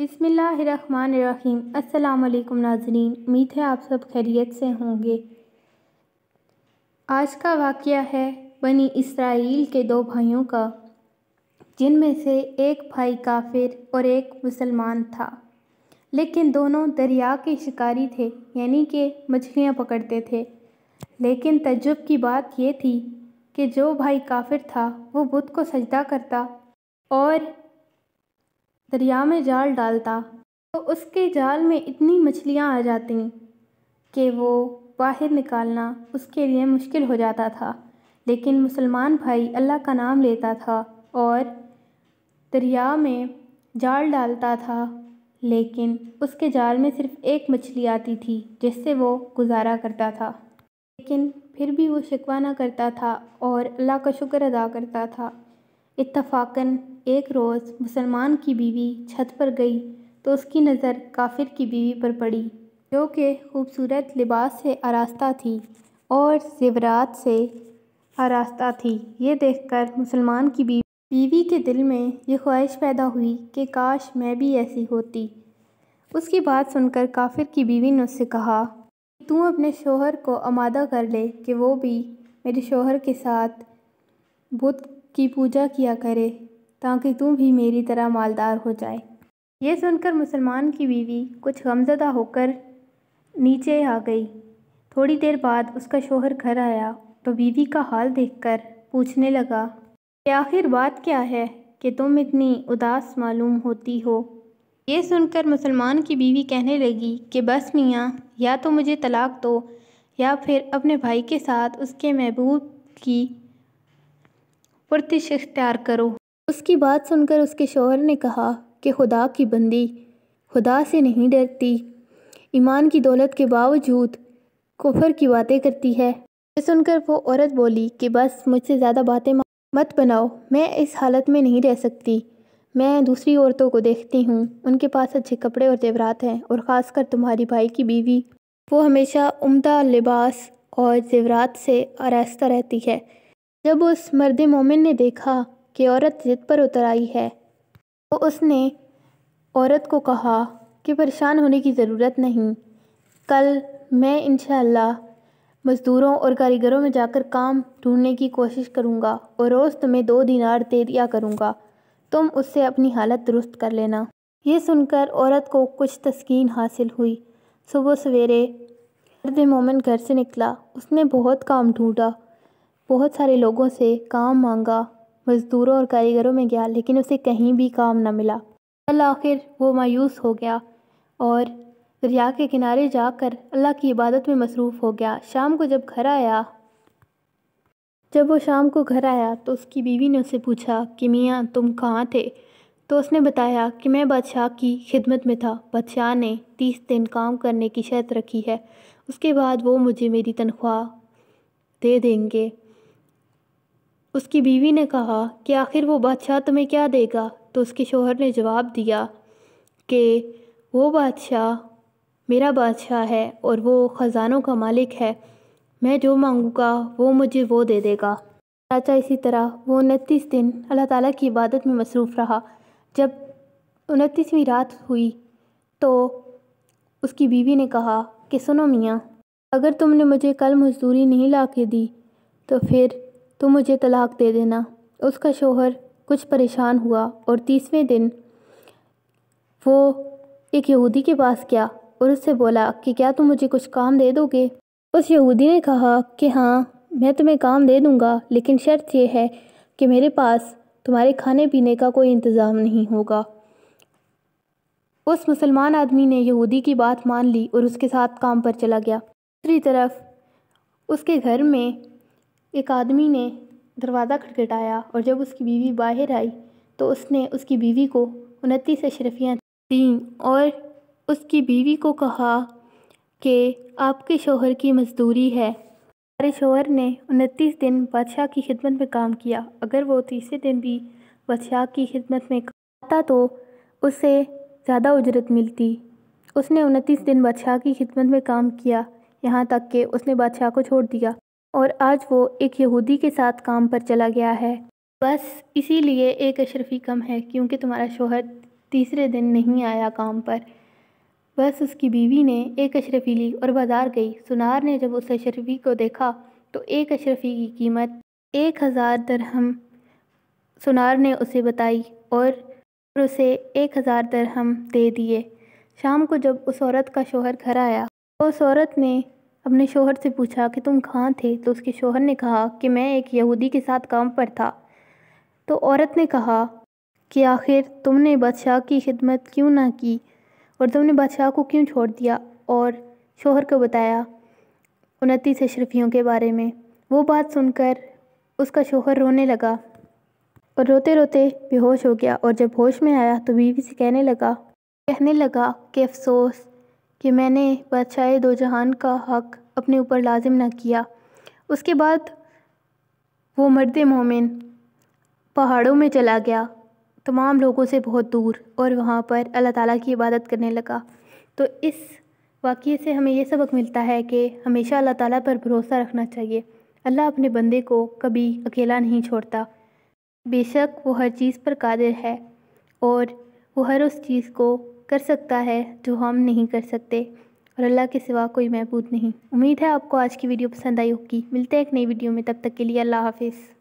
بسم اللہ الرحمن الرحیم۔ السلام علیکم ناظرین، امید ہے آپ سب خیریت سے ہوں گے۔ آج کا واقعہ ہے بنی اسرائیل کے دو بھائیوں کا، جن میں سے ایک بھائی کافر اور ایک مسلمان تھا، لیکن دونوں دریا کے شکاری تھے، یعنی کہ مچھلیاں پکڑتے تھے۔ لیکن تعجب کی بات یہ تھی کہ جو بھائی کافر تھا وہ بت کو سجدہ کرتا اور دریا میں جال ڈالتا تو اس کے جال میں اتنی مچھلیاں آ جاتی کہ وہ باہر نکالنا اس کے لیے مشکل ہو جاتا تھا۔ لیکن مسلمان بھائی اللہ کا نام لیتا تھا اور دریا میں جال ڈالتا تھا، لیکن اس کے جال میں صرف ایک مچھلی آتی تھی جس سے وہ گزارا کرتا تھا۔ لیکن پھر بھی وہ شکوہ نہ کرتا تھا اور اللہ کا شکر ادا کرتا تھا۔ اتفاقاً ایک روز مسلمان کی بیوی چھت پر گئی تو اس کی نظر کافر کی بیوی پر پڑی، جو کہ خوبصورت لباس سے آراستہ تھی اور زیورات سے آراستہ تھی۔ یہ دیکھ کر مسلمان کی بیوی کے دل میں یہ خواہش پیدا ہوئی کہ کاش میں بھی ایسی ہوتی۔ اس کی بات سن کر کافر کی بیوی نے اس سے کہا کہ تو اپنے شوہر کو آمادہ کر لے کہ وہ بھی میرے شوہر کے ساتھ بت کی پوجا کیا کرے تاکہ تو بھی میری طرح مالدار ہو جائے۔ یہ سن کر مسلمان کی بیوی کچھ غمزدہ ہو کر نیچے آ گئی۔ تھوڑی دیر بعد اس کا شوہر گھر آیا تو بیوی کا حال دیکھ کر پوچھنے لگا کہ آخر بات کیا ہے کہ تم اتنی اداس معلوم ہوتی ہو؟ یہ سن کر مسلمان کی بیوی کہنے لگی کہ بس میاں، یا تو مجھے طلاق دو یا پھر اپنے بھائی کے ساتھ اس کے محبوب کی پرستش اختیار کرو۔ اس کی بات سن کر اس کے شوہر نے کہا کہ خدا کی بندی خدا سے نہیں ڈرتی، ایمان کی دولت کے باوجود کفر کی باتیں کرتی ہے۔ یہ سن کر وہ عورت بولی کہ بس مجھ سے زیادہ باتیں مت بناؤ، میں اس حالت میں نہیں رہ سکتی۔ میں دوسری عورتوں کو دیکھتی ہوں، ان کے پاس اچھے کپڑے اور زیورات ہیں، اور خاص کر تمہاری بھائی کی بیوی، وہ ہمیشہ عمدہ لباس اور زیورات سے آراستہ رہتی ہے۔ جب اس مرد مومن نے دیکھا کہ عورت ضد پر اتر آئی ہے تو اس نے عورت کو کہا کہ پریشان ہونے کی ضرورت نہیں، کل میں انشاءاللہ مزدوروں اور کاریگروں میں جا کر کام ڈھونڈنے کی کوشش کروں گا اور روز تمہیں 2 دینار دے دیا کروں گا، تم اس سے اپنی حالت درست کر لینا۔ یہ سن کر عورت کو کچھ تسکین حاصل ہوئی۔ صبح سویرے مرد مومن گھر سے نکلا، اس نے بہت کام ڈھونڈا، بہت سارے لوگوں سے کام مانگا، مزدوروں اور کاریگروں میں گیا، لیکن اسے کہیں بھی کام نہ ملا۔ بالآخر وہ مایوس ہو گیا اور دریا کے کنارے جا کر اللہ کی عبادت میں مصروف ہو گیا۔ جب وہ شام کو گھر آیا تو اس کی بیوی نے اس سے پوچھا کہ میاں تم کہاں تھے؟ تو اس نے بتایا کہ میں بادشاہ کی خدمت میں تھا، بادشاہ نے 30 دن کام کرنے کی شرط رکھی ہے، اس کے بعد وہ مجھے میری تنخواہ دے دیں گے۔ اس کی بیوی نے کہا کہ آخر وہ بادشاہ تمہیں کیا دے گا؟ تو اس کے شوہر نے جواب دیا کہ وہ بادشاہ میرا بادشاہ ہے اور وہ خزانوں کا مالک ہے، میں جو مانگوں گا وہ مجھے وہ دے دے گا۔ چنانچہ اسی طرح وہ 29 دن اللہ تعالیٰ کی عبادت میں مصروف رہا۔ جب 29ویں رات ہوئی تو اس کی بیوی نے کہا کہ سنو میاں، اگر تم نے مجھے کل مزدوری نہیں لا کے دی تو پھر تم مجھے طلاق دے دینا۔ اس کا شوہر کچھ پریشان ہوا اور 30ویں دن وہ ایک یہودی کے پاس گیا اور اس سے بولا کہ کیا تم مجھے کچھ کام دے دو گے؟ اس یہودی نے کہا کہ ہاں میں تمہیں کام دے دوں گا، لیکن شرط یہ ہے کہ میرے پاس تمہارے کھانے پینے کا کوئی انتظام نہیں ہوگا۔ اس مسلمان آدمی نے یہودی کی بات مان لی اور اس کے ساتھ کام پر چلا گیا۔ دوسری طرف اس کے گھر میں ایک آدمی نے دروازہ کھٹکھٹایا اور جب اس کی بیوی باہر آئی تو اس نے اس کی بیوی کو 29 اشرفیاں دیں اور اس کی بیوی کو کہا کہ آپ کے شوہر کی مزدوری ہے۔ ہمارے شوہر نے 29 دن بادشاہ کی خدمت میں کام کیا، اگر وہ 30ویں دن بھی بادشاہ کی خدمت میں آتا تو اسے زیادہ اجرت ملتی۔ اس نے 29 دن بادشاہ کی خدمت میں کام کیا، یہاں تک کہ اس نے بادشاہ کو چھوڑ دیا اور آج وہ ایک یہودی کے ساتھ کام پر چلا گیا ہے۔ بس اسی لیے ایک اشرفی کم ہے، کیونکہ تمہارا شوہر تیسرے دن نہیں آیا کام پر۔ بس اس کی بیوی نے ایک اشرفی لی اور بازار گئی۔ سونار نے جب اس اشرفی کو دیکھا تو ایک اشرفی کی قیمت 1000 درہم سونار نے اسے بتائی اور اسے 1000 درہم دے دیے۔ شام کو جب اس عورت کا شوہر گھر آیا تو اس عورت نے اپنے شوہر سے پوچھا کہ تم کہاں تھے؟ تو اس کے شوہر نے کہا کہ میں ایک یہودی کے ساتھ کام پر تھا۔ تو عورت نے کہا کہ آخر تم نے بادشاہ کی خدمت کیوں نہ کی اور تم نے بادشاہ کو کیوں چھوڑ دیا؟ اور شوہر کو بتایا 29 اشرفیوں کے بارے میں۔ وہ بات سن کر اس کا شوہر رونے لگا اور روتے روتے بے ہوش ہو گیا، اور جب ہوش میں آیا تو بیوی سے کہنے لگا کہ افسوس کہ میں نے بادشاہ دو جہان کا حق اپنے اوپر لازم نہ کیا۔ اس کے بعد وہ مرد مومن پہاڑوں میں چلا گیا، تمام لوگوں سے بہت دور، اور وہاں پر اللہ تعالیٰ کی عبادت کرنے لگا۔ تو اس واقعے سے ہمیں یہ سبق ملتا ہے کہ ہمیشہ اللہ تعالیٰ پر بھروسہ رکھنا چاہیے۔ اللہ اپنے بندے کو کبھی اکیلا نہیں چھوڑتا۔ بے شک وہ ہر چیز پر قادر ہے اور وہ ہر اس چیز کو کر سکتا ہے جو ہم نہیں کر سکتے، اور اللہ کے سوا کوئی معبود نہیں۔ امید ہے آپ کو آج کی ویڈیو پسند آئی ہوگی۔ ملتے ہیں ایک نئی ویڈیو میں، تب تک کے لیے اللہ حافظ۔